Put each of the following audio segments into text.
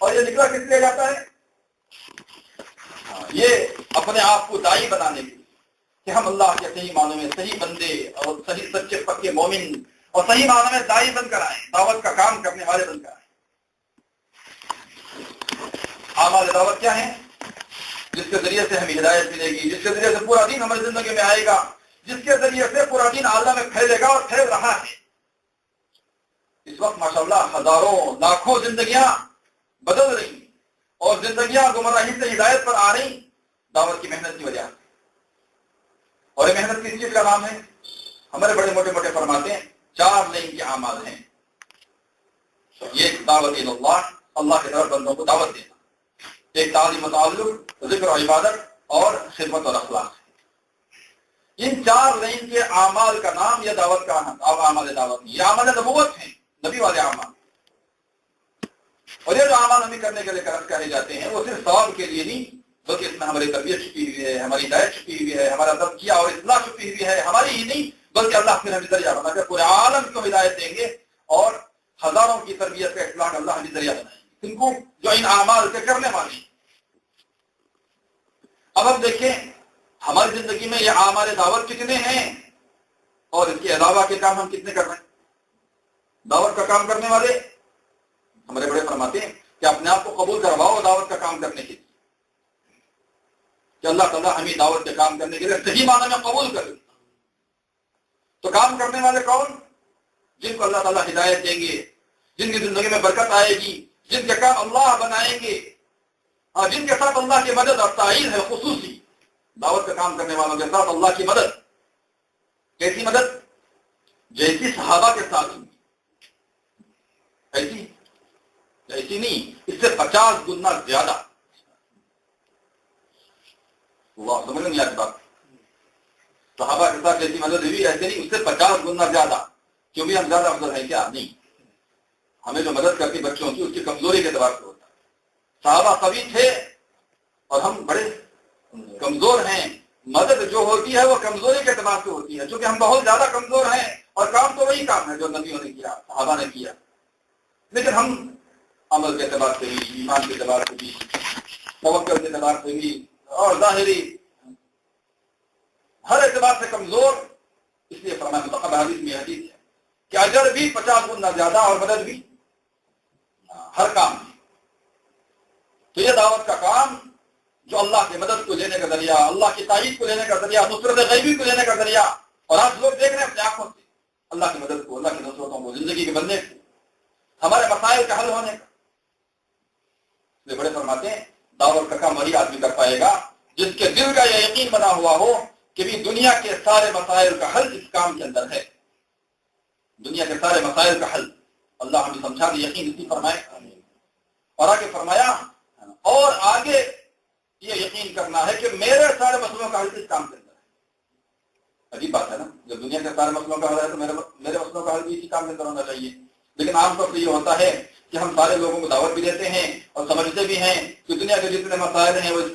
اور یہ نکلا کس لیے جاتا ہے؟ یہ اپنے آپ کو داعی بنانے کے لیے کہ ہم اللہ کے صحیح معنوں میں صحیح بندے اور صحیح سچے پکے مومن اور صحیح معنوں میں داعی بن کر آئیں، دعوت کا کام کرنے والے بن کر آئیں۔ اعمال دعوت کیا ہے؟ جس کے ذریعے سے ہمیں ہدایت ملے گی، جس کے ذریعے سے پورا دین ہماری زندگی میں آئے گا، جس کے ذریعے سے پورا دین عالم میں پھیلے گا اور پھیل رہا ہے۔ اس وقت ماشاءاللہ ہزاروں لاکھوں زندگیاں بدل رہی اور زندگیاں گمراہی سے ہدایت پر آ رہی دعوت کی محنت کی وجہ سے۔ اور یہ محنت کس چیز کا نام ہے؟ ہمارے بڑے موٹے موٹے فرماتے ہیں 4 لین کے اعمال ہیں۔ یہ دعوت اللہ، اللہ کی طرف بندوں کو دعوت دینا، ایک تعلیم و تعلق، ذکر و عبادت اور خدمت اور اخلاق۔ ان 4 لین کے اعمال کا نام یہ دعوت کا اعمال دعوت نہیں، یہ اعمال نبوت ہیں، نبی والے اعمال۔ اور یہ جو اعمال ہمیں کرنے کے لیے کہے جاتے ہیں وہ صرف ثواب کے لیے نہیں، بلکہ اس میں ہماری تربیت چھپی ہوئی ہے، ہماری ہدایت چھپی ہوئی ہے، ہمارا تزکیہ اور اصلاح چھپی ہوئی ہے، ہماری ہی نہیں بلکہ اللہ پھر ہمیں ذریعہ بنا کر پورے عالم کو ہدایت دیں گے اور ہزاروں کی تربیت کا اصلاح اللہ ہمیں ذریعہ بنائیں گے، ان کو جو ان اعمال کے کرنے والے ہیں۔ اب ہم دیکھیں ہماری زندگی میں یہ اعمال دعوت کتنے ہیں اور اس کے علاوہ کے کام ہم کتنے کر رہے ہیں۔ دعوت کا کام کرنے والے ہمارے بڑے فرماتے ہیں کہ اپنے آپ کو قبول کرواؤ دعوت کا کام کرنے کے لیے، کہ اللہ تعالیٰ ہمیں دعوت کے کام کرنے کے لیے صحیح معنی میں قبول کرے۔ تو کام کرنے والے کون؟ جن کو اللہ تعالیٰ ہدایت دیں گے، جن کی زندگی میں برکت آئے گی، جن کے کام اللہ بنائیں گے اور جن کے ساتھ اللہ کی مدد اور تائید ہے خصوصی۔ دعوت کا کام کرنے والوں کے ساتھ اللہ کی مدد، کیسی مدد؟ جیسی صحابہ کے ساتھ ہوئی، ایسی نہیں، اس سے 50 گنا زیادہ۔ اللہ سمجھ نہیں آتی بات؟ صحابہ کے ساتھ جیسی مدد ہوئی ایسے نہیں، اس سے 50 گنا زیادہ۔ کیوں بھی ہم زیادہ افضل ہیں کیا؟ نہیں، ہمیں جو مدد کرتی بچوں کی اس کی کمزوری کے اعتبار سے ہوتا ہے۔ صحابہ قوی تھے اور ہم بڑے کمزور ہیں، مدد جو ہوتی ہے وہ کمزوری کے اعتبار سے ہوتی ہے، چونکہ ہم بہت زیادہ کمزور ہیں اور کام تو وہی کام ہے جو نبیوں نے کیا، صحابہ نے کیا، لیکن ہم عمل کے اعتبار سے بھی، ایمان کے اعتبار سے بھی، توکل کے اعتبار سے بھی اور ظاہری ہر اعتبار سے کمزور۔ اس لیے فرمایا متقبل حدیث میں حدیث ہے کہ اجر بھی 50 گنا زیادہ اور مدد بھی ہر کام میں۔ تو یہ دعوت کا کام جو اللہ کی مدد کو لینے کا ذریعہ، اللہ کی تائید کو لینے کا ذریعہ، نصرت غیبی کو لینے کا ذریعہ، اور آج لوگ دیکھ رہے ہیں اپنی آنکھوں سے اللہ کی مدد کو، اللہ کی نصرتوں کو، زندگی کے بننے کو، ہمارے مسائل کا حل ہونے کا۔ یہ بڑے فرماتے ہیں دعوت کا کام وہی آدمی کر پائے گا جس کے دل کا یہ یقین بنا ہوا ہو کہ بھی دنیا کے سارے مسائل کا حل اس کام کے اندر ہے۔ دنیا کے سارے مسائل کا حل اللہ ہمیں سمجھا کہ یقین اسی فرمائے، اور آگے فرمایا اور آگے یہ یقین کرنا ہے کہ میرے سارے مسئلوں کا حل اس کام کے اندر ہے۔ عجیب بات ہے نا، جب دنیا کے سارے مسئلوں کا حل ہے تو میرے مسئلوں کا حل بھی اسی کام کے اندر ہونا چاہیے۔ لیکن عام طور سے یہ ہوتا ہے کہ ہم سارے لوگوں کو دعوت بھی دیتے ہیں اور سمجھتے بھی ہیں کہ دنیا کے جتنے مسائل ہیں وہ اس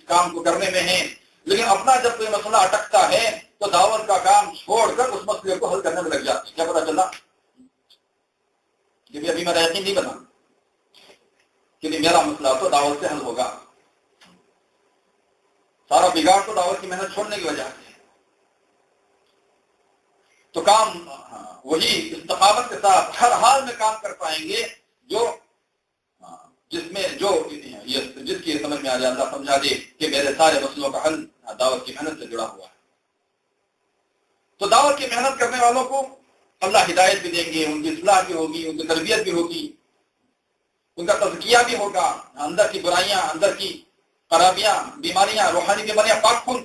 کام کو کرنے میں ہیں، لیکن اپنا جب کوئی مسئلہ اٹکتا ہے تو دعوت کا کام چھوڑ کر اس مسئلے کو حل کرنے میں لگ جاتے ہیں۔ کیا پتا چلا کہ ابھی میرا یقین نہیں بنا کہ میرا مسئلہ تو دعوت سے حل ہوگا، سارا بگاڑ تو دعوت کی محنت چھوڑنے کی وجہ سے۔ تو کام وہی استقامت کے ساتھ ہر حال میں کام کر پائیں گے جس کی سمجھ میں آ جائے، اللہ سمجھا دے کہ میرے سارے مسئلوں کا حل دعوت کی محنت سے جڑا ہوا ہے۔ تو دعوت کی محنت کرنے والوں کو اللہ ہدایت بھی دیں گے، ان کی اصلاح بھی ہوگی، ان کی تربیت بھی ہوگی، ان کا تزکیہ بھی ہوگا، اندر کی برائیاں، اندر کی خرابیاں، بیماریاں، روحانی بیماریاں پاک کن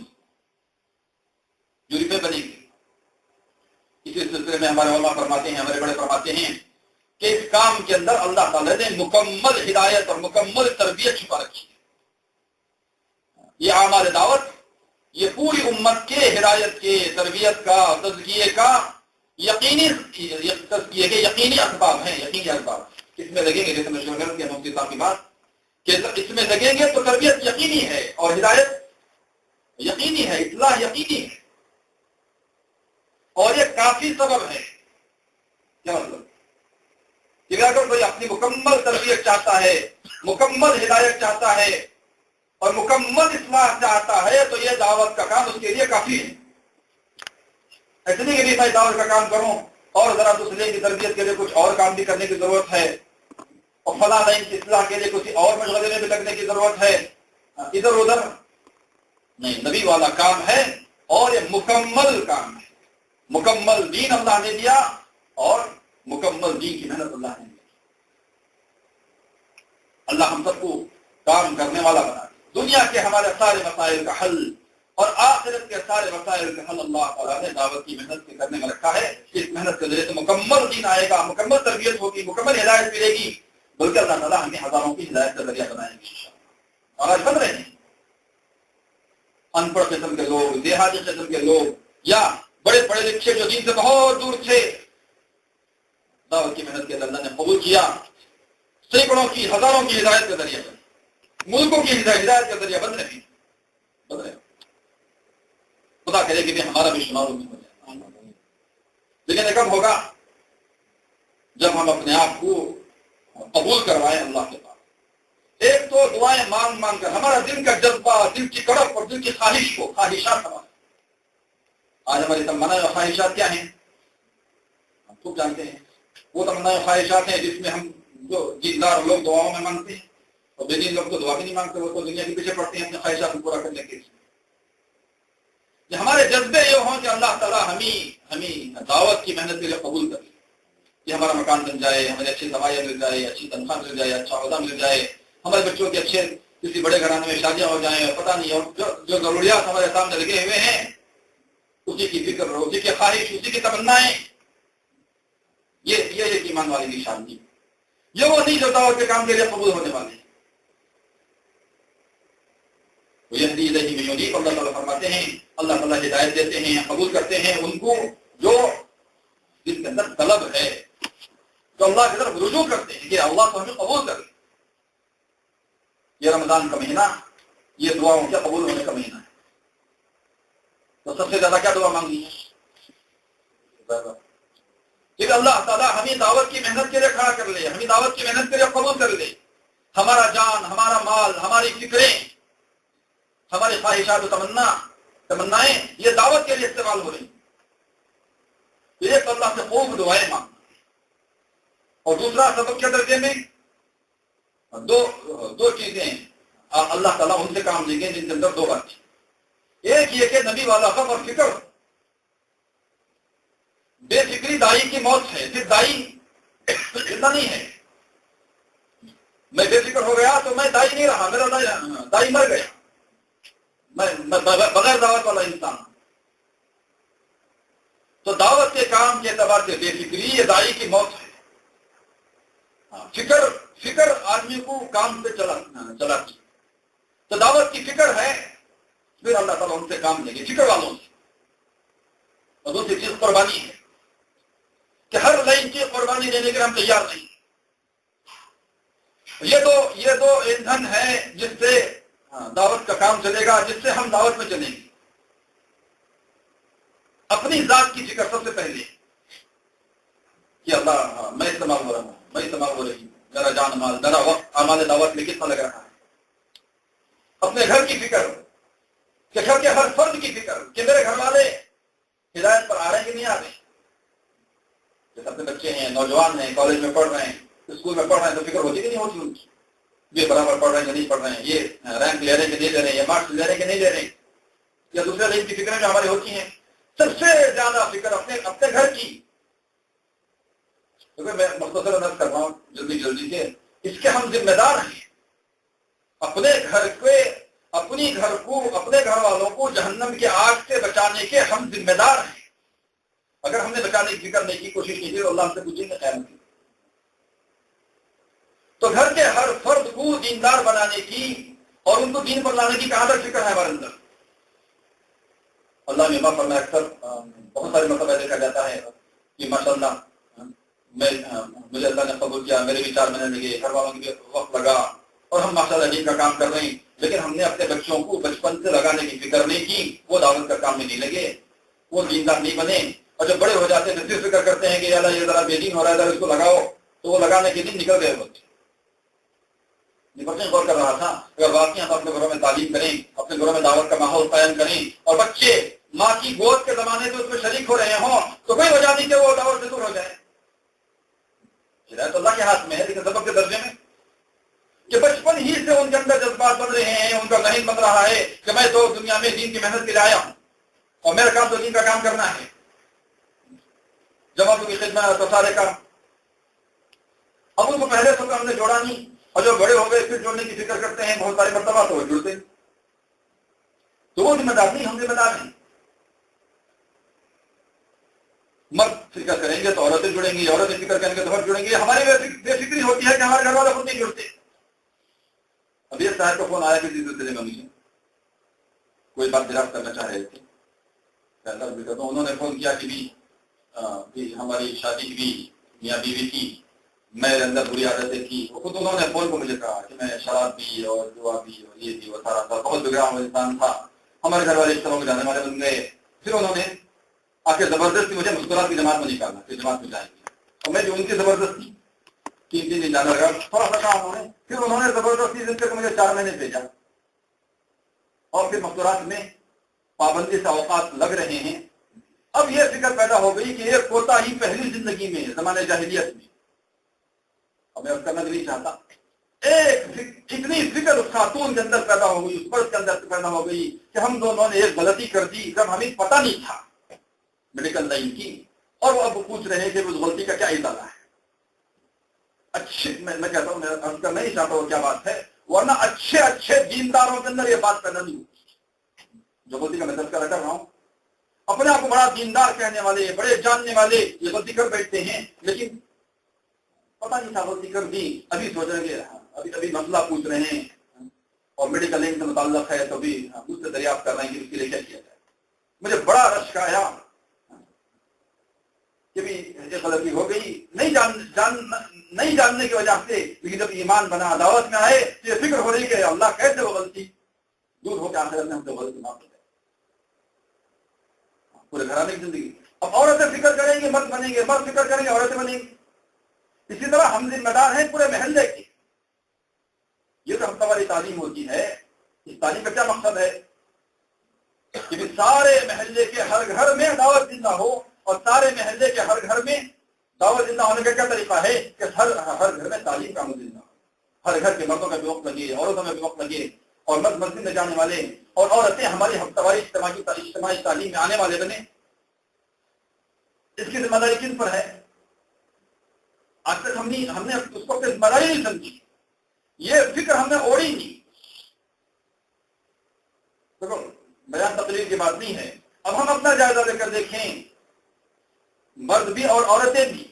جوری پہ بنے گی۔ اسی سلسلے میں ہمارے علماء فرماتے ہیں، ہمارے بڑے فرماتے ہیں کہ اس کام کے اندر اللہ تعالیٰ نے مکمل ہدایت اور مکمل تربیت چھپا رکھی ہے۔ یہ اعمال دعوت یہ پوری امت کے ہدایت کے، تربیت کا، تزکیے کا یقینی اسباب ہیں، یقینی اسباب۔ اس میں لگیں گے، جیسے میں شروع کیا مفتی صاحب کی بات کہ اس میں لگیں گے تو تربیت یقینی ہے اور ہدایت یقینی ہے، اصلاح یقینی ہے، اور یہ کافی سبب ہے۔ کیا مطلب کہ اگر کوئی اپنی مکمل تربیت چاہتا ہے مکمل ہدایت چاہتا ہے اور مکمل اصلاح چاہتا ہے تو یہ دعوت کا کام اس کے لیے کافی ہے. ایسے نہیں کہ میں دعوت کا کام کروں اور ذرا دوسرے کی تربیت کے لیے کچھ اور کام بھی کرنے کی ضرورت ہے اور فلاں لائن کی اصلاح کے لیے کسی اور مشغلے میں بھی لگنے کی ضرورت ہے، ادھر ادھر نہیں. نبی والا کام ہے اور یہ مکمل کام ہے. مکمل دین اللہ نے دیا اور مکمل دین کی محنت اللہ نے دی. اللہ ہم سب کو کام کرنے والا بنا دے. دنیا کے ہمارے سارے مسائل کا حل اور آخرت کے سارے مسائل کا حل اللہ تعالیٰ نے دعوت کی محنت سے کرنے میں رکھا ہے. اس محنت کے ذریعے سے مکمل دین آئے گا، مکمل تربیت ہوگی، مکمل ہدایت ملے گی، بلکہ اللہ تعالیٰ ہمیں ہزاروں کی ہدایت کا ذریعہ بنائیں گے. اور آج بن رہے ہیں ان پڑھ قسم کے لوگ، دیہاتی قسم کے لوگ یا بڑے پڑھے لکھے جو دین سے بہت دور تھے، دعوت کی محنت کے اللہ نے قبول کیا. سینکڑوں کی ہزاروں کی ہدایت کا ذریعہ بن، ملکوں کی ہدایت کا ذریعہ بن رہے ہیں. خدا کرے کہ ہمارا بھی شمار ہو جائے. لیکن یہ کب ہوگا؟ جب ہم اپنے آپ کو قبول کروائیں اللہ کے پاس. ایک تو دعائیں مانگ مانگ کر ہمارا دل کا جذبہ، دل کی کڑپ اور دل کی خواہش کو، خواہشات ہمارے آج ہماری تمنائیں اور خواہشات کیا ہیں ہم خوب جانتے ہیں. وہ تمنائیں اور خواہشات ہیں جس میں ہم جو دیندار لوگ دعاؤں میں مانگتے ہیں اور بے دین لوگ تو دعا بھی نہیں مانگتے، وہ تو دنیا کے پیچھے پڑتے ہیں اپنے خواہشات کو پورا کرنے کے لیے. ہمارے جذبے یہ ہوں کہ اللہ تعالیٰ ہمیں دعوت کی محنت کے لیے قبول کرے، کہ ہمارا مکان بن جائے، ہمیں اچھی دوائیاں مل جائے، اچھی تنخواہ مل جائے، اچھا عہدہ مل جائے، ہمارے بچوں کے اچھے کسی بڑے گھرانے میں شادیاں ہو جائیں، اور پتہ نہیں اور جو ضروریات ہمارے سامنے لگے ہوئے ہیں اسی کی فکر، اسی کی خواہش، اسی کی تمنائیں. یہ ایمان والی نشانی. یہ وہ نہیں جو دعوت کے کام کے لیے قبول ہونے والے ہیں. یہدی الیہ من ینیب، اللہ تعالیٰ فرماتے ہیں اللہ تعالیٰ ہدایت دیتے ہیں، قبول کرتے ہیں ان کو جو جس کے اندر طلب ہے، جو اللہ کی طرف رجوع کرتے ہیں کہ اللہ تو ہمیں قبول کرے. یہ رمضان کا مہینہ یہ دعاؤں کے قبول ہونے کا مہینہ ہے. تو سب سے زیادہ کیا دعا مانگنی ہے کہ اللہ تعالیٰ ہمیں دعوت کی محنت کے لیے کھڑا کر لے، ہمیں دعوت کی محنت کے لیے قبول کر لے. ہمارا جان، ہمارا مال، ہماری فکریں، ہماری خواہشات و تمنائیں یہ دعوت کے لیے استعمال ہو رہی ہیں. ایک اللہ سے خوب دعائیں مانگنا، اور دوسرا سبب کے درجے میں دو چیزیں ہیں اللہ تعالیٰ ان سے کام لیں گے جن کے اندر دو باتیں. ایک یہ کہ نبی والا غم اور فکر. بے فکری دائی کی موت ہے. صرف دائی زندہ نہیں ہے. میں بے فکر ہو گیا تو میں دائی نہیں رہا، میرا دائی مر گیا، میں بغیر دعوت والا انسان. تو دعوت کے کام کے اعتبار سے بے فکری یہ دائی کی موت ہے. فکر آدمی کو کام پہ چلاتی. تو دعوت کی فکر ہے، پھر اللہ تعالیٰ ان سے کام لیں گے، فکر والوں سے. اور دوسری چیز قربانی ہے کہ ہر لائن کی قربانی دینے کے لیے ہم تیار نہیں. یہ دو ایندھن ہے جس سے دعوت کا کام چلے گا، جس سے ہم دعوت میں چلیں گے. اپنی ذات کی فکر سب سے پہلے کہ اللہ میں استعمال ہو رہا ہوں، میں استعمال ہو رہی ہوں، میرا جان مال، میرا وقت اعمال دعوت میں کتنا لگ رہا ہے. اپنے گھر کی فکر کہ گھر کے ہر فرد کی فکر کہ میرے گھر والے ہدایت پر آ رہے ہیں کہ نہیں آ رہے. جیسے اپنے بچے ہیں، نوجوان ہیں، کالج میں پڑھ رہے ہیں، اسکول میں پڑھ رہے ہیں، تو فکر ہوتی کہ نہیں ہوتی ان کی؟ یہ برابر پڑھ رہے ہیں کہ نہیں پڑھ رہے ہیں، یہ رینک لے رہے ہیں کہ نہیں لے رہے ہیں، یہ مارکس لے رہے ہیں کہ نہیں لے رہے ہیں، یا دوسرے لائن کی فکریں جو ہماری ہوتی ہیں. سب سے زیادہ فکر اپنے گھر کی. میں مختصر عرض کر رہا ہوں جلدی سے، اس کے ہم ذمہ دار ہیں. اپنے گھر کو اپنے گھر والوں کو جہنم کے آگ سے بچانے کے ہم ذمہ دار ہیں. اگر ہم نے بچانے کی فکر نہیں کی، کوشش کی تھی، اللہ ہم سے پوچھیں گے قیامت میں. تو گھر کے ہر فرد کو دیندار بنانے کی اور ان کو دین پر لانے کی کہاں تک فکر ہے ہمارے اندر. اللہ نے معاف فرمایا، اکثر بہت سارے مرتبہ دیکھا جاتا ہے کہ ماشاءاللہ مجھے اللہ نے قبول کیا، میرے بھی 4 مہینے لگے، گھر والوں کے وقت لگا، اور ہم ماشاءاللہ دین کا کام کر رہے ہیں، لیکن ہم نے اپنے بچوں کو بچپن سے لگانے کی فکر نہیں کی. وہ دعوت کا کام میں نہیں لگے، وہ دیندار نہیں بنے، اور جب بڑے ہو جاتے ہیں پھر فکر کرتے ہیں کہ اللہ یہ ذرا بے دین ہو رہا ہے، ذرا اس کو لگاؤ، تو وہ لگانے کے دن نکل گئے ہوتے. بچے غور کر رہا تھا اگر واقعی ہم اپنے گھروں میں تعلیم کریں، اپنے گھروں میں دعوت کا ماحول قائم کریں اور بچے ماں کی گود کے زمانے سے اس میں شریک ہو رہے ہوں تو کوئی وجہ نہیں کہ وہ دعوت سے دور ہو جائے. ہدایت اللہ کے ہاتھ میں ہے، لیکن سبب کے درجے میں کہ بچپن ہی سے ان کے اندر جذبات بن رہے ہیں، ان کا ذہن بن رہا ہے کہ میں تو دنیا میں دین کی محنت کے لیے آیا ہوں اور میرا کام تو دین کا کام کرنا ہے، جماعتوں کی خدمت تو سارے کام. اب ان کو پہلے سے ہم نے جوڑا نہیں، اور جو بڑے ہو گئے پھر جوڑنے کی فکر کرتے ہیں بہت ساری مرتبہ تو وہ جڑتے، تو وہ ذمہ دار نہیں، ہم ذمہ دار ہیں. مرد فکر کریں گے تو عورتیں جڑیں گی، عورتیں فکر کریں گے تو مرد جڑیں گے. ہماری بے فکری ہوتی ہے کہ ہمارے گھر والے خود نہیں جڑتے. ابھی ایک صاحب کا فون آیا کسی سلسلے میں، مجھے کوئی بات دریافت کرنا چاہ رہے تھے. انہوں نے فون کیا کہ ہماری شادی ہوئی، میاں بیوی کی، میرے اندر بری عادتیں تھی. خود انہوں نے فون کو مجھے کہا کہ میں شراب بھی اور جوا بھی اور یہ بھی اور سارا تھا، بہت بگڑا ہوا انسان تھا. ہمارے گھر والے اس طرح جانے والے بن گئے. پھر انہوں نے آ کے زبردستی مجھے مسکرات کی جماعت میں نکالنا کہ جماعت میں جائیں گے، اور میں جو ان کی زبردستی 3 دن جانا لگا، تھوڑا سا کہا انہوں نے. پھر انہوں نے زبردستی دن تک مجھے 4 مہینے بھیجا، اور پھر مسکرات میں پابندی سے اوقات لگ رہے ہیں. اب یہ فکر پیدا ہو گئی کہ یہ کوتاہی پہلی زندگی میں زمانے جاہلیت میں، اب میں اس کا نہیں چاہتا، ایک اتنی فکر اس خاتون کے اندر پیدا ہو گئی، اس مرد کے اندر پیدا ہو گئی کہ ہم دونوں نے ایک غلطی کر دی جب ہمیں پتہ نہیں تھا میڈیکل لائن کی، اور وہ اب پوچھ رہے ہیں کہ اس غلطی کا کیا ازالہ ہے. اچھے میں کہتا ہوں، میں عرض کرنا نہیں چاہتا ہوں کیا بات ہے، ورنہ اچھے دینداروں کے اندر یہ بات پیدا نہیں ہوتی. جو غلطی کا میں تذکرہ کر رہا ہوں، اپنے آپ کو بڑا دیندار کہنے والے، بڑے جاننے والے یہ غلطی کر بیٹھتے ہیں، لیکن پتہ نہیں تھا غلطی کر دی. ابھی سوچیں گے، ابھی مسئلہ پوچھ رہے ہیں اور میڈیکل لائن سے متعلق ہے تو بھی مجھ سے دریافت کر رہے ہیں کہ اس کے لیے کیا کیا جائے. مجھے بڑا رشک آیا کہ بھی یہ غلطی ہو گئی، نہیں جاننے کی وجہ سے. لیکن جب ایمان بنا، دعوت میں آئے تو یہ فکر ہو رہی کہ اللہ کیسے وہ غلطی دور ہو کے آخرت میں ہم سے غلطی معاف کر دے. پورے گھرانے کی زندگی. اب عورتیں فکر کریں گے مرد بنیں گے، مرد فکر کریں گے عورتیں بنیں گی. اسی طرح ہم ذمہ دار ہیں پورے محلے کے. یہ تو ہفتہ والی تعلیم ہوتی ہے. اس تعلیم کا کیا مقصد ہے کہ سارے محلے کے ہر گھر میں دعوت زندہ ہو، اور سارے محلے کے ہر گھر میں دعوت زندہ ہونے کا کیا طریقہ ہے کہ ہر گھر میں تعلیم کا زندہ ہو. ہر گھر کے مردوں میں بھی وقت لگے، عورتوں میں بھی وقت لگے، اور مرد مسجد میں جانے والے اور عورتیں ہماری ہفتہ واری اجتماعی تعلیم میں آنے والے بنے. اس کی ذمہ داری کن پر ہے؟ آج تک ہم نے اس کو اپنی ذمہ داری نہیں سمجھی، یہ فکر ہم نے اوڑی نہیں. دیکھو، بیان تقریر کی بات نہیں ہے. اب ہم اپنا جائزہ لے کر دیکھیں، مرد بھی اور عورتیں بھی.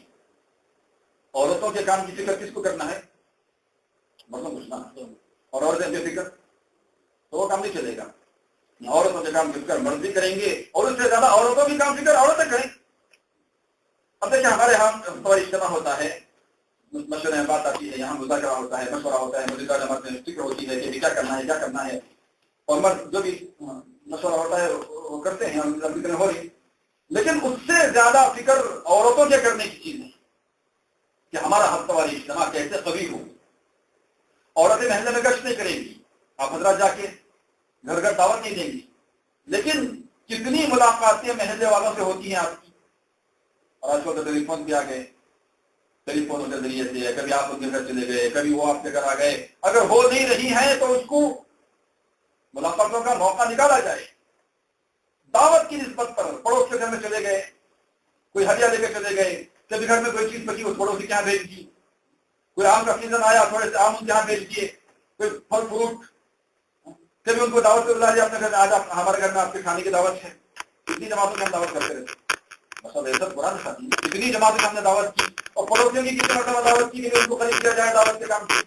عورتوں کے کام کی فکر کس کو کرنا ہے؟ مردوں کو. اور عورتیں کی فکر تو وہ کام نہیں چلے گا. عورتوں کے کام کی فکر مرد بھی کریں گے، اور اس سے زیادہ عورتوں کی کام فکر عورتیں کریں. اب دیکھیں، ہمارے یہاں اجتماع ہوتا ہے، مشورے بات آتی ہے، یہاں مذاکرہ ہوتا ہے، مشورہ ہوتا ہے، مذاکرہ جماعت میں فکر ہوتی ہے کہ کیا کرنا ہے. اور مرد جو بھی مشورہ ہوتا ہے وہ کرتے ہیں، فکر ہو رہی. لیکن اس سے زیادہ فکر عورتوں کے کرنے کی چیز ہے کہ ہمارا ہفتہ واری اجتماع کیسے قوی ہو. عورتیں محلے میں گشت نہیں کریں گی، آپ حضرات جا کے گھر گھر دعوت نہیں دیں گی، لیکن کتنی ملاقاتیں محلے والوں سے ہوتی ہیں آپ کی. اور آج کل تو ٹیلی فون بھی آ گئے، ٹیلی فونوں کے ذریعے سے کبھی آپ ان کے گھر چلے گئے، کبھی وہ آپ کے گھر آ گئے. اگر ہو نہیں رہی ہے تو اس کو ملاقاتوں کا موقع نکالا جائے. دعوت کی نسبت پر پڑوس کے گھر میں چلے گئے، کوئی ہدیہ لے کے چلے گئے، کبھی گھر میں کوئی چیز بچی اس پڑوسی کے یہاں بھیج دی، کوئی آم کا سیزن آیا تھوڑے سے آم ان کے یہاں بھیج دیے، کوئی پھل فروٹ. کبھی ان کو دعوت پہ بلا دیا اپنے گھر میں، آج ہمارے گھر میں آپ کے کھانے کی دعوت ہے. اتنی جماعتوں میں ہم دعوت کرتے رہتے. مسئلہ ایسا برا نہیں ساتھی، اتنی جماعتوں میں ہم نے دعوت کی، اور پڑوسیوں کی کتنے مرتبہ دعوت کی کہ ان کو خرید کیا جائے دعوت کے کام سے.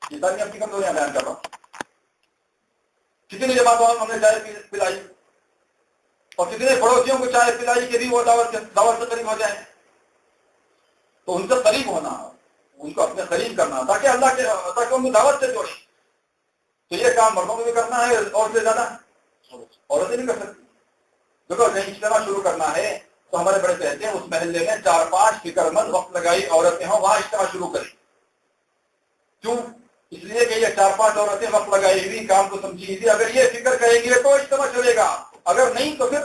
یہ تعلیم اپنی کمزوریاں بیان کر رہا ہوں. کتنی جماعتوں ہم نے چائے پلائی، اور کتنے پڑوسیوں کو چائے پلائی کہ بھی وہ دعوت سے قریب ہو جائیں. تو ان سے قریب ہونا، ان کو اپنے قریب کرنا تاکہ تاکہ ان کو دعوت سے جوڑیں. تو یہ کام مردوں کو بھی کرنا ہے، اور سے زیادہ عورتیں نہیں کر سکتی. دیکھو، کہیں اجتماع شروع کرنا ہے تو ہمارے بڑے کہتے ہیں اس محلے میں 4-5 فکر مند وقت لگائی عورتیں ہوں، وہاں اجتماع شروع کریں. کیوں؟ اس لیے کہ یہ 4-5 عورتیں وقت لگائی ہوئی کام کو سمجھی تھی، اگر یہ فکر کہیں گے تو اجتماع چلے گا، اگر نہیں تو پھر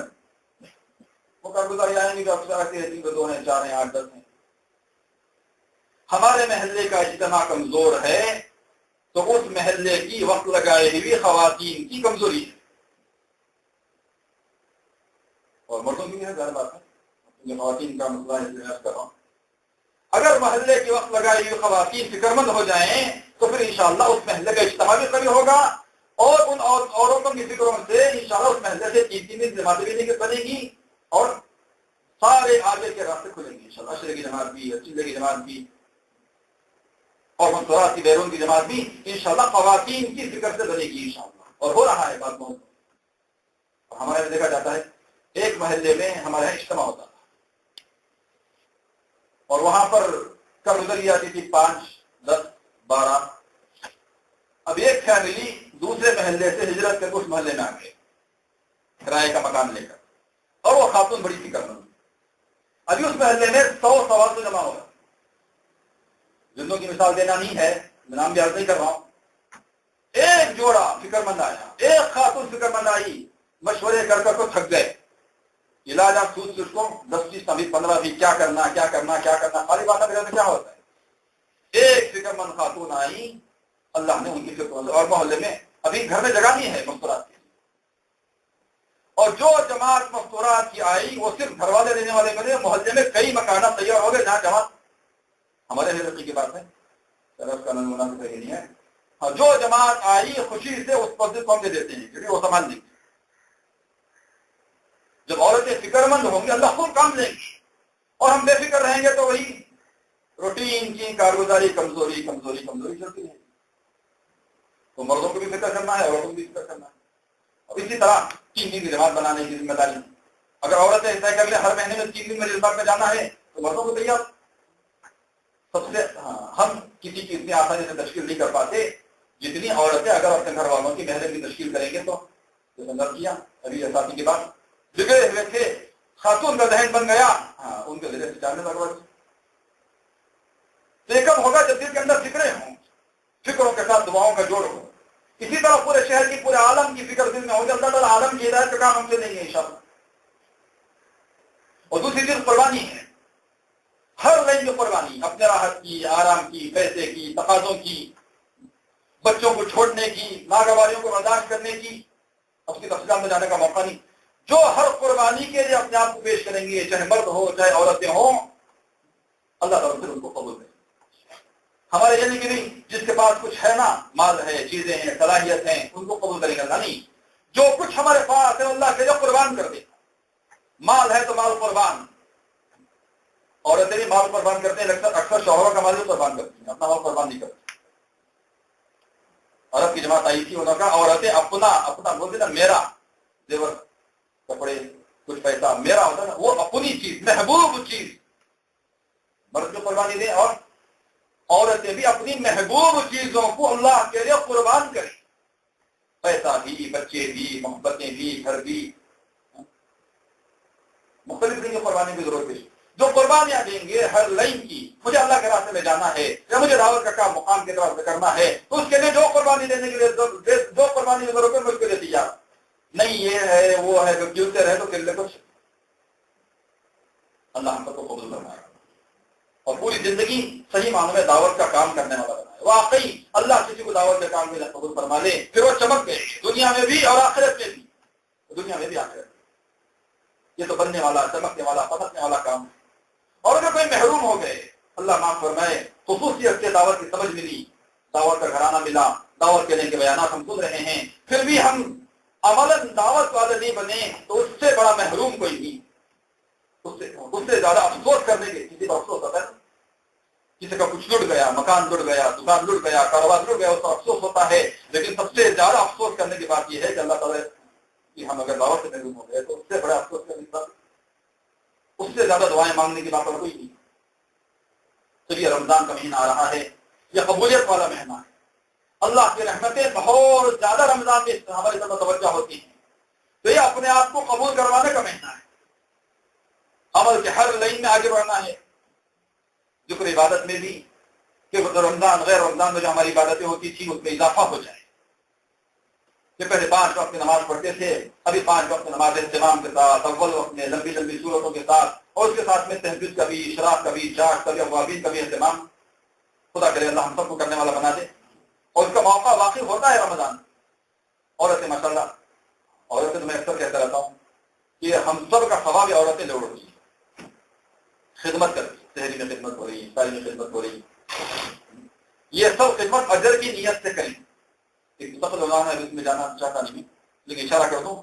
وہ کارگزاری آئیں گے جو اکثر آتے ہیں 2 ہیں 4 ہیں 8 10 ہیں۔ ہمارے محلے کا اجتماع کمزور ہے تو اس محلے کی وقت لگائے ہوئی خواتین کی کمزوری ہے، اور مردوں کی بھی ہے، ظاہر بات ہے، یہ خواتین کا مسئلہ ہے، اس کر رہا ہوں۔ اگر محلے کی وقت لگائی ہوئی خواتین فکر مند ہو جائیں تو پھر انشاءاللہ اس محلے کا اجتماع بھی قوی ہوگا، اور ان عورتوں کی فکروں سے انشاءاللہ اس محلے سے 3 جماعتیں بھی بنے گی، اور سارے آگے کے راستے کھلیں گے انشاءاللہ، عشرے کی جماعت بھی، چلے کی جماعت بھی، اور منصورات کی بیرون کی جماعت بھی انشاءاللہ خواتین کی فکر سے بنے گی انشاءاللہ، اور ہو رہا ہے بات بہت۔ ہمارے یہاں دیکھا جاتا ہے ایک محلے میں ہمارے یہاں اجتماع ہوتا تھا، اور وہاں پر کم گزری آتی تھی 5 10 12۔ اب ایک فیملی دوسرے محلے سے ہجرت کر کے اس محلے میں آ گئے کرائے کا مکان لے کر، اور وہ خاتون بڑی فکر مند، ابھی اس محلے میں 100 جمع ہو گئے، جنوں کی مثال دینا نہیں ہے، نام بھی عرض نہیں کر رہا ہوں۔ ایک جوڑا فکر مند آیا، ایک خاتون فکر مند آئی، مشورے کر کر تو تھک گئے، علاج آپ سوچ اس کو 10 20 15 بھی کیا کرنا خالی بات ہے، کیا ہوتا ہے۔ ایک فکر مند خاتون آئی، اللہ نے ان کی فکر مند، اور محلے میں ابھی گھر میں جگہ نہیں ہے مستورات کی، اور جو جماعت مستورات کی آئی وہ صرف گھر والے لینے والے بنے، محلے میں کئی مکانات تیار ہو گئے جہاں جماعت، ہمارے حضرت کی بات ہے، طرف کا نمونہ تو صحیح نہیں ہے، ہاں جو جماعت آئی خوشی سے اس پر سے دے دیتے ہیں کیونکہ وہ سامان دیں گے۔ جب عورتیں فکر مند ہوں گی اللہ خود کام لیں گی، اور ہم بے فکر رہیں گے تو وہی روٹین کی کارگزاری کمزوری چلتی ہے۔ تو مردوں کو بھی فکر کرنا ہے، عورتوں کو بھی فکر کرنا ہے، اور اسی طرح 3 دن کی جماعت بنانے کی ذمہ داری، اگر عورتیں طے کر لیں ہر مہینے میں 3 دن میں جماعت میں جانا ہے تو مردوں کو تیار۔ سب سے ہم کسی چیز اتنی آسانی سے تشکیل نہیں کر پاتے جتنی عورتیں اگر اپنے گھر والوں کی محرم کی تشکیل کریں گے تو کیا ابھی ساتھی کے بعد بگڑے ہوئے تھے، خاتون کا ذہن بن گیا، ان کے ذریعے سے چاہنے لگا کم ہوگا جب دل کے اندر فکریں ہوں، فکروں کے ساتھ دعاؤں کا جوڑ ہو، اسی طرح پورے شہر کی پورے عالم کی فکر دل میں ہو، اللہ تعالیٰ عالم کی ہدایت کا کام ہم سے نہیں ہے انشاءاللہ۔ اور دوسری چیز قربانی ہے، ہر لائن میں قربانی، اپنے راحت کی، آرام کی، پیسے کی، تقاضوں کی، بچوں کو چھوڑنے کی، ناگواریوں کو برداشت کرنے کی، اس کی تفصیلات میں جانے کا موقع نہیں۔ جو ہر قربانی کے لیے اپنے آپ کو پیش کریں گے، چاہے مرد ہو چاہے عورتیں ہوں، اللہ تعالیٰ پھر ان کو قبول کرے۔ ہمارے یعنی کہ نہیں جس کے پاس کچھ ہے نا، مال ہے، چیزیں ہیں، صلاحیت ہیں، ان کو قبول کرے گا اللہ نہیں، جو کچھ ہمارے پاس ہے اللہ کے لیے قربان کر دے۔ مال ہے تو مال قربان، عورتیں بھی مال قربان کرتے ہیں، اکثر شوہروں کا مال بھی قربان کرتی ہیں، اپنا مال قربان نہیں کرتی۔ عرب کی جماعت آئی تھی، انہوں نے کہا عورتیں اپنا بولتے نا، میرا زیور کپڑے کچھ پیسہ میرا ہوتا نا، وہ اپنی چیز محبوب چیز مرد کو قربانی دیں، اور عورتیں بھی اپنی محبوب چیزوں کو اللہ کے لیے قربان کریں، پیسہ بھی، بچے بھی، محبتیں بھی، گھر بھی، مختلف دن کی قربانی کی ضرورت ہے۔ جو قربانیاں دیں گے ہر لائن کی، مجھے اللہ کے راستے میں جانا ہے یا مجھے دعوت کا کام مقام کی طرف سے کرنا ہے، تو اس کے لیے جو قربانی دینے کے لیے جو قربانی کی ضرورت ہے مجھ کے لیے تیار نہیں، یہ ہے وہ ہے، جو کیوتے رہے تو کر لے کچھ، اللہ ہم سب کو قبول فرمائے اور پوری زندگی صحیح معنوں میں دعوت کا کام کرنے والا بنائے۔ واقعی اللہ کسی کو دعوت کا کام میں قبول فرما لے پھر وہ چمک گئے دنیا میں بھی اور آخرت میں بھی، دنیا میں بھی آخرت میں۔ یہ تو بننے والا، چمکنے والا، پسکنے والا کام ہے۔ اور اگر کوئی محروم ہو گئے، اللہ معاف فرمائے، خصوصیت سے دعوت کی سمجھ ملی، دعوت کا گھرانہ ملا، دعوت کے کے بیانات ہم سن رہے ہیں، پھر بھی ہم عملاً دعوت والے نہیں بنے تو اس سے بڑا محروم کوئی نہیں، اس سے زیادہ افسوس کرنے کے، کسی کا افسوس ہوتا ہے، کسی کا کچھ لٹ گیا، مکان لٹ گیا، دکان لٹ گیا، کاروبار لٹ گیا، اس کا افسوس ہوتا ہے، لیکن سب سے زیادہ افسوس کرنے کی بات یہ ہے کہ اللہ تعالیٰ کہ ہم اگر دعوت سے محروم ہو گئے تو اس سے بڑا افسوس کرنے کی بات، اس سے زیادہ دعائیں مانگنے کی بات اور کوئی نہیں۔ تو یہ رمضان کا مہینہ آ رہا ہے، یہ قبولیت والا مہینہ ہے، اللہ کی رحمتیں بہت زیادہ رمضان میں ہماری طرف توجہ ہوتی ہیں، تو یہ اپنے آپ کو قبول کروانے کا مہینہ ہے، عمل کے ہر لائن میں آگے بڑھنا ہے، ذکر عبادت میں بھی، کہ رمضان غیر رمضان میں جو ہماری عبادتیں ہوتی تھیں اس میں اضافہ ہو جائے. کہ پہلے 5 وقت کی نماز پڑھتے تھے، ابھی 5 وقت نماز اہتمام کے ساتھ، اول وقت میں لمبی لمبی صورتوں کے ساتھ، اور اس کے ساتھ میں تہجد کا بھی، اشراق کا بھی، جاگ کا بھی، اوابین کا بھی اہتمام. خدا کرے اللہ ہم سب کو کرنے والا بنا دے. اور اس کا موقع واقع ہوتا ہے رمضان. عورتیں ماشاء اللہ، عورتیں تو میں اکثر کہتا رہتا ہوں کہ ہم سب کا ثواب عورتیں لوڑ ہوتی ہیں، خدمت کرتی، سحری میں خدمت ہو رہی، افطاری میں خدمت ہو رہی، یہ سب خدمت اجر کی نیت سے کریں. ایک سفر روزانہ ہے، اس میں جانا چاہتا نہیں، لیکن اشارہ کر دوں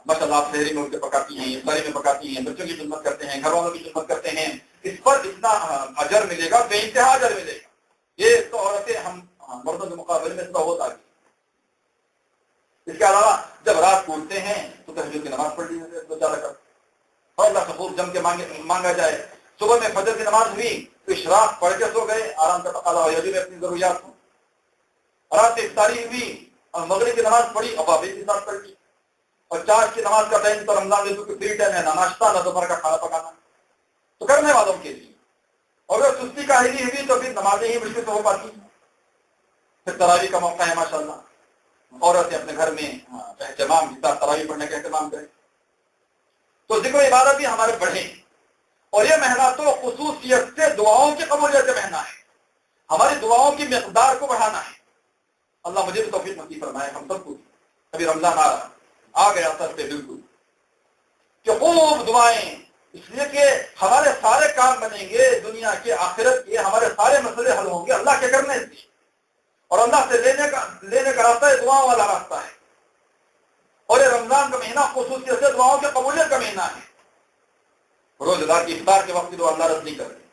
ماشاء اللہ آپ سحری میں اٹھ کے پکاتی ہیں، افطاری میں پکاتی ہیں، بچوں کی خدمت کرتے ہیں، گھر والوں کی خدمت کرتے ہیں، اس پر اتنا اجر ملے گا، بے انتہا اجر ملے گا. یہ تو عورتیں ہم مردوں کے مقابلے میں بہت آگے. اس کے علاوہ جب رات کو اٹھتے ہیں تو تہجد کی نماز پڑھ لی زیادہ کر، اور اللہ سے خوب جم کے مانگا جائے. صبح میں فجر کی نماز ہوئی تو اشراق پڑھ کے سو گئے، آرام کا تقاضا ہو بھی اپنی ضروریات کو. رات کی افطاری ہوئی اور مغرب کی نماز پڑھی، اوابین کے ساتھ پڑھ لی. اور 4 کی نماز کا ٹائم تو رمضان میں کیونکہ فری ٹائم ہے، نہ ناشتہ نہ دوپہر کا کھانا پکانا، تو کرنے والوں کے لیے. اور اگر سستی کاہلی ہوئی تو پھر نمازیں ہی مشکل سے ہو پاتی ہیں. پھر تراویح کا موقع ہے ماشاءاللہ، عورتیں اپنے گھر میں اہتمام کے ساتھ تراویح پڑھنے کا اہتمام کریں. تو ذکر و عبادت بھی ہمارے بڑھیں. اور یہ مہینہ تو خصوصیت سے دعاؤں کی قبولیت کا مہینہ ہے، ہماری دعاؤں کی مقدار کو بڑھانا ہے. اللہ مجھے بھی توفیق نصیب فرمائے ہم سب کو. ابھی رمضان آ گیا سر سے بالکل کہ خوب دعائیں، اس لیے کہ ہمارے سارے کام بنیں گے دنیا کے آخرت کے، ہمارے سارے مسئلے حل ہوں گے اللہ کے کرنے سے. اور اللہ سے لینے کا راستہ دعاؤں والا راستہ ہے. اور یہ رمضان کا مہینہ خصوصیت سے دعاؤں کی قبولیت کا مہینہ ہے. روزدار کی افطار کے وقت دعا اللہ رد نہیں کرتے.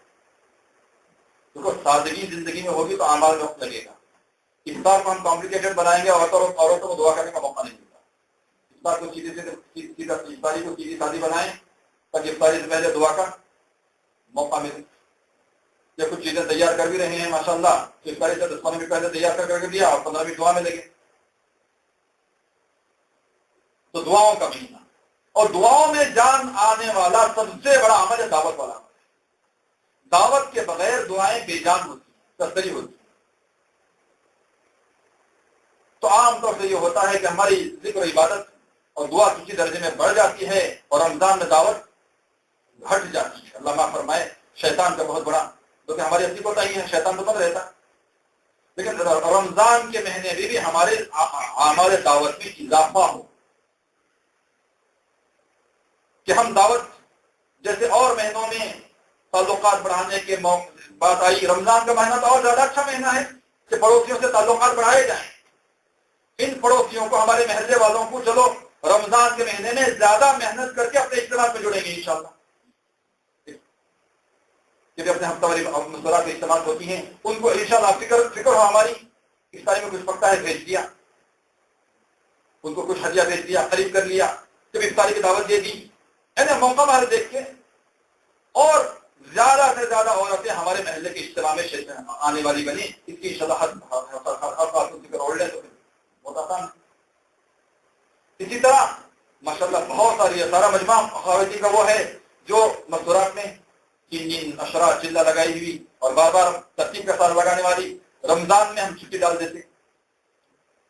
دیکھو سادگی زندگی میں ہوگی تو اعمال میں وقت لگے گا. افطار کو ہم کمپلیکیٹڈ بنائیں گے، عورتوں کو دعا کرنے کا موقع نہیں ملتا. افطار کو افطاری کو سیدھی سادی بنائیں تاکہ افطاری سے پہلے دعا کا موقع ملے. یا کچھ چیزیں تیار کر بھی رہے ہیں ماشاءاللہ، تو افطاری سے 10-15 منٹ پہلے تیار کر کے دیا اور 15 منٹ دعا میں لگے. تو دعاؤں کا مہینہ، اور دعاؤں میں جان آنے والا سب سے بڑا عمل ہے دعوت والا. دعوت کے بغیر دعائیں بے جان ہوتی ہیں، تسلی ہوتی ہے. تو عام طور سے یہ ہوتا ہے کہ ہماری ذکر و عبادت اور دعا کسی درجے میں بڑھ جاتی ہے اور رمضان میں دعوت گھٹ جاتی ہے. اللہ معاف فرمائے، شیطان کا بہت بڑا، کیونکہ ہماری اصلی کو ہی ہے، شیطان تو بند رہتا. لیکن رمضان کے مہینے میں بھی ہمارے اعمال دعوت میں اضافہ ہو کہ ہم دعوت جیسے اور مہینوں میں تعلقات بڑھانے کے بات آئی، رمضان کا مہینہ تو اور زیادہ اچھا مہینہ ہے کہ پڑوسیوں سے تعلقات بڑھائے جائیں. ان پڑوسیوں کو، ہمارے محلے والوں کو، چلو رمضان کے مہینے میں زیادہ محنت کر کے اپنے اجتماع میں جڑیں گے انشاءاللہ. کہ اپنے ہفتہ واری مسورات کے اجتماع ہوتی ہیں، ان کو انشاءاللہ فکر ہو ہماری اس تاریخ میں کچھ پکتا ہے بھیج دیا، ان کو کچھ ہدیہ بھیج دیا، خرید کر لیا، جب افطاری کی دعوت دے دی، یعنی موقع ہمارے دیکھ کے. اور زیادہ سے زیادہ عورتیں ہمارے محلے کے اجتماع میں آنے والی بنی، اس کی انشاءاللہ ذکر اوڑھ لیں تو بہت آسان ہے. اسی طرح ماشاءاللہ بہت ساری سارا مجمع خارجی کا وہ ہے جو مزدورات میں 3 دن اشرا چلہ لگائی ہوئی اور بار بار ترتیب کا ساتھ لگانے والی. رمضان میں ہم چھٹی ڈال دیتے،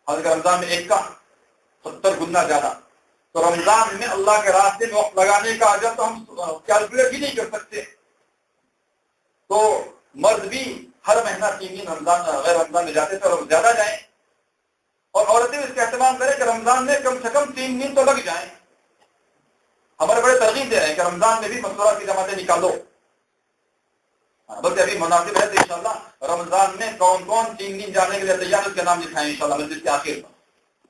حالانکہ رمضان میں ایک کا 70 گنا زیادہ. تو رمضان میں اللہ کے راستے میں وقت لگانے کا اجر تو ہم کیلکولیٹ بھی نہیں کر سکتے. تو مرد بھی ہر مہینہ 3 دن رمضان غیر رمضان میں جاتے تھے اور زیادہ جائیں، اور عورتیں اس کا اہتمام کریں کہ رمضان میں کم سے کم 3 دن تو لگ جائیں. ہمارے بڑے ترغیب دے رہے ہیں کہ رمضان میں بھی مستورات کی جماعتیں نکالو. بلکہ ابھی مناسب ہے تو انشاءاللہ رمضان میں کون کون 3 دن جانے کے لیے تیار، اس کے نام لکھائیں انشاءاللہ مسجد کے آخر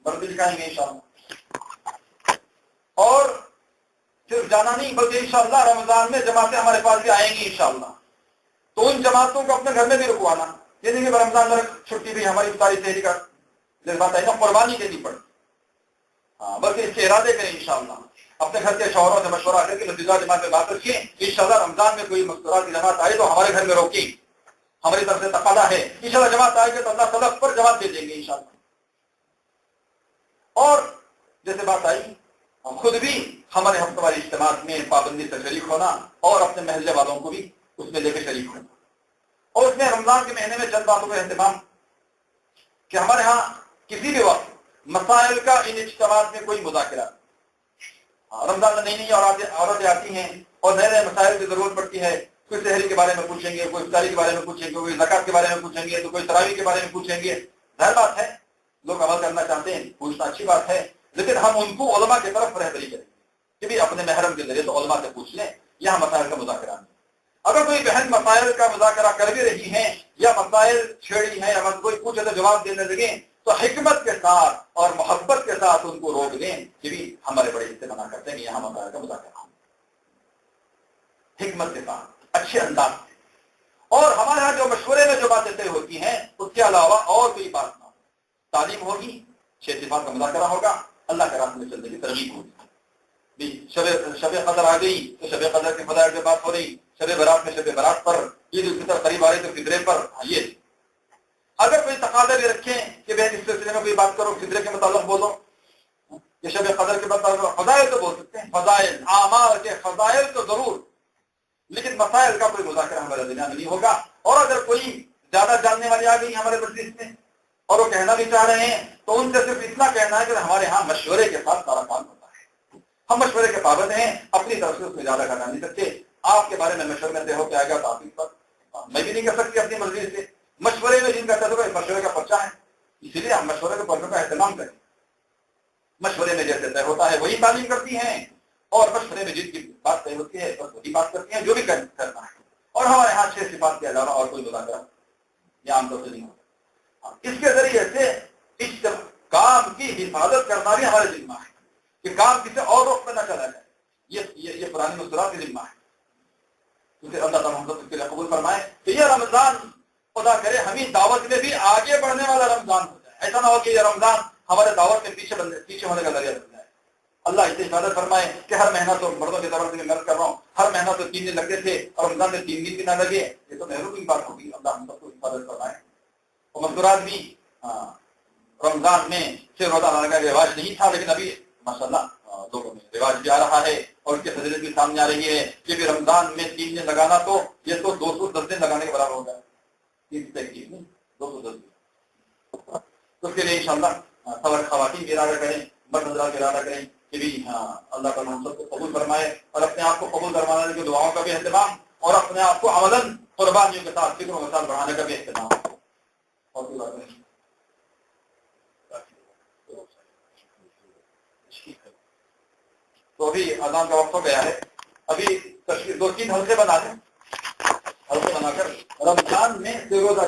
پر مرد لکھائیں گے انشاءاللہ. اور صرف جانا نہیں بلکہ انشاءاللہ رمضان میں جماعتیں ہمارے پاس بھی آئیں گی انشاءاللہ. تو ان جماعتوں کو اپنے گھر میں بھی رکوانا، یہ نہیں کہ رمضان میں چھٹی بھی ہماری افطاری سحری کا بات ہے نا، قربانی دینی پڑے. ہاں، بلکہ اس کے ارادے کریں انشاءاللہ. اپنے گھر کے شوہروں سے مشورہ کر کے مسجدہ جماعت میں بات رکھیں انشاءاللہ. رمضان میں کوئی مستورات کی جماعت آئے تو ہمارے گھر میں روکیں، ہماری طرف سے تقاضا ہے. انشاءاللہ جماعت آئے گی تو اللہ تعالیٰ پر جماعت دے دیں گے انشاءاللہ. اور جیسے بات آئی، خود بھی ہمارے ہفتہ واری اجتماع میں پابندی سے شریک ہونا اور اپنے محلے والوں کو بھی اس میں لے کے شریک ہونا. اور اس میں رمضان کے مہینے میں چند باتوں کا اہتمام کہ ہمارے ہاں کسی بھی وقت مسائل کا ان اجتماعات میں کوئی مذاکرہ، رمضان میں نئی نئی عورتیں آتی ہیں اور نئے نئے مسائل کی ضرورت پڑتی ہے، کوئی سحری کے بارے میں پوچھیں گے، کوئی افطاری کے بارے میں پوچھیں گے، کوئی زکات کے بارے میں پوچھیں گے، تو کوئی تراویح کے بارے میں پوچھیں گے. ظاہر بات ہے لوگ عمل کرنا چاہتے ہیں، پوچھنا اچھی بات ہے، لیکن ہم ان کو علماء کی طرف رہبری کریں کہ بھی اپنے محرم کے ذریعے تو علماء سے پوچھ لیں، یہاں مسائل کا مذاکرہ نہیں. اگر کوئی بہن مسائل کا مذاکرہ کر بھی رہی ہیں یا مسائل چھیڑی ہیں، اگر کوئی پوچھے تو جواب دینے لگیں تو حکمت کے ساتھ اور محبت کے ساتھ ان کو روک دیں کہ بھی ہمارے بڑے اس سے منع کرتے ہیں کہ یہاں مسائل کا مذاکرہ ہو، حکمت کے ساتھ، اچھے انداز سے. اور ہمارے ہاں جو مشورے میں جو باتیں طے ہوتی ہیں اس کے علاوہ اور کوئی بات نہ ہو. تعلیم ہوگی، 6 صفات کا مذاکرہ ہوگا، اللہ کے راستے میں چلنے کی ترغیب ہوگی. شب قدر آ گئی تو شب قدر کے فضائل سے بات ہو رہی، شب برات میں شب برات پر، عید الفطر قریب آ رہی تو فطرے پر. یہ اگر کوئی تقاضا بھی رکھیں کہ بہن اس سلسلے میں کوئی بات کرو، فطرے کے متعلق بولو، یہ شب قدر کے متعلق فضائل تو بول سکتے ہیں، فضائل اعمال کے فضائل تو ضرور، لیکن مسائل کا کوئی مذاکرہ ہمارے دنیا میں نہیں ہوگا. اور اگر کوئی زیادہ جاننے والی آ گئی ہمارے مجلس میں اور وہ کہنا بھی چاہ رہے ہیں تو ان سے صرف اتنا کہنا ہے کہ ہمارے ہاں مشورے کے ساتھ سارا کام ہوتا ہے، ہم مشورے کے پابند ہیں، اپنی طرف سے اس میں زیادہ کرنا نہیں سکتے. آپ کے بارے میں مشورے میں طے ہو کے آئے گا تو آپ اس پر میں بھی نہیں کر سکتی اپنی مرضی سے. مشورے میں جن کا تجربہ مشورے کا پرچہ ہے، اسی لیے ہم مشورے کے پرچوں کا اہتمام کریں. مشورے میں جیسے طے ہوتا ہے وہی تعلیم کرتی ہیں، اور مشورے میں جن کی بات طے ہوتی ہے بس وہی بات کرتی ہیں جو بھی کرنا ہے. اور ہمارے یہاں 6 صفات کے علاوہ اور کوئی مذاکرہ یہ عام طور سے نہیں ہوتا. اس کے ذریعے سے اس کام کی حفاظت کرنا بھی ہمارے ذمہ ہے کہ کام کسی اور رخ پہ نہ چلا جائے. یہ پرانی مستورات کی ذمہ ہے، کیونکہ اللہ تعالیٰ ہم اس کے لیے قبول فرمائے کہ یہ رمضان خدا کرے ہمیں دعوت میں بھی آگے بڑھنے والا رمضان ہو جائے. ایسا نہ ہو کہ یہ رمضان ہمارے دعوت میں پیچھے ہونے کا ذریعہ بن جائے. اللہ اس سے حفاظت فرمائے کہ ہر مہینہ تو مردوں کی طرف سے میں کر رہا ہوں، ہر مہینہ تو 3 دن لگتے تھے اور رمضان میں 3 دن بھی نہ لگے، یہ تو محروم کی بات ہوگی. اللہ ہم سب کو حفاظت فرمائے. اور مزدورات بھی رمضان میں سے روزہ لانے کا رواج نہیں تھا، لیکن ابھی ماشاءاللہ لوگوں میں رواج بھی آ رہا ہے اور اس کی فضیلت بھی سامنے آ رہی ہے کہ بھی رمضان میں 3 دن لگانا تو یہ تو 210 دن لگانے کے برابر ہوگا. 210 دن تو اس کے لیے انشاءاللہ خواتین بھی ارادہ کریں، مرد حضرات بھی ارادہ کریں کہ بھی اللہ تعالیٰ ہم سب کو قبول فرمائے اور اپنے آپ کو قبول کروانے کی دعاؤں کا بھی اہتمام اور اپنے آپ کو عملاً قربانیوں کے ساتھ فکروں کے ساتھ بڑھانے کا بھی اہتمام. اور کوئی بات نہیں تو ابھی اذان کا وقت ہو گیا ہے. ابھی 2-3 حلقے بنا دیں، حلقے بنا کر رمضان میں روزہ